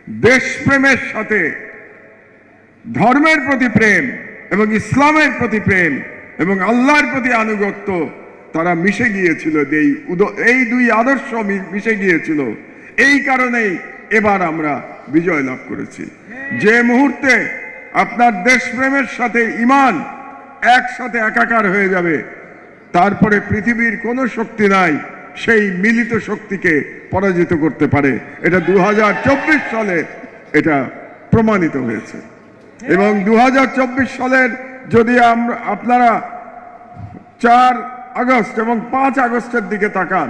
দেশপ্রেমের সাথে ধর্মের প্রতি প্রেম এবং ইসলামের প্রতি প্রেম এবং আল্লাহর প্রতি আনুগত্য তারা মিশে গিয়েছিল। এই দুই আদর্শ মিশে গিয়েছিল। এই কারণেই এবার আমরা বিজয় লাভ করেছি। যে মুহূর্তে আপনার দেশপ্রেমের সাথে ঈমান একসাথে একাকার হয়ে যাবে, তারপরে পৃথিবীর কোনো শক্তি নাই সেই মিলিত শক্তিকে পরাজিত করতে পারে। এটা 2024 সালে এটা প্রমাণিত হয়েছে। এবং 2024 সালের যদি আপনারা 4 আগস্ট এবং 5 আগস্টের দিকে তাকান,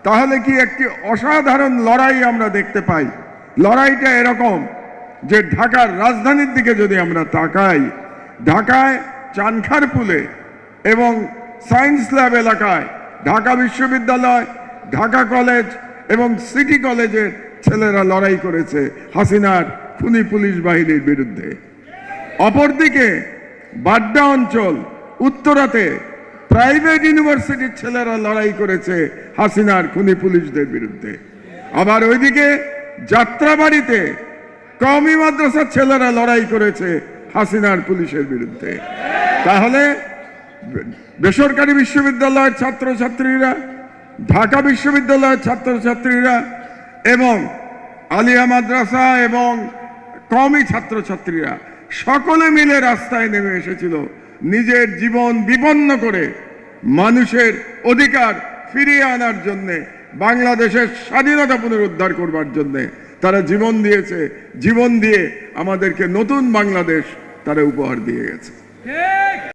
তাহলে কি একটি অসাধারণ লড়াই আমরা দেখতে পাই। লড়াইটা এরকম যে ঢাকার রাজধানীর দিকে যদি আমরা তাকাই, ঢাকায় চানখারপুলে এবং সায়েন্স ল্যাব এলাকায় ঢাকা বিশ্ববিদ্যালয়, ঢাকা কলেজ এবং সিটি কলেজের ছেলেরা লড়াই করেছে হাসিনার খুনি পুলিশ বাহিনীর বিরুদ্ধে। অপরদিকে বাড্ডা অঞ্চল উত্তরাতে প্রাইভেট ইউনিভার্সিটির ছেলেরা লড়াই করেছে হাসিনার খুনি পুলিশদের বিরুদ্ধে। আবার ওইদিকে যাত্রাবাড়িতে কওমি মাদ্রাসার ছেলেরা লড়াই করেছে হাসিনার পুলিশের বিরুদ্ধে। তাহলে বেসরকারি বিশ্ববিদ্যালয়ের ছাত্রছাত্রীরা, ঢাকা বিশ্ববিদ্যালয়ের ছাত্রছাত্রীরা এবং আলিয়া মাদ্রাসা এবং কওমি ছাত্রছাত্রীরা সকলে মিলে রাস্তায় নেমে এসেছিল নিজের জীবন বিপন্ন করে মানুষের অধিকার ফিরিয়ে আনার জন্যে, বাংলাদেশের স্বাধীনতা পুনরুদ্ধার করবার জন্যে তারা জীবন দিয়েছে। জীবন দিয়ে আমাদেরকে নতুন বাংলাদেশ তারা উপহার দিয়ে গেছে।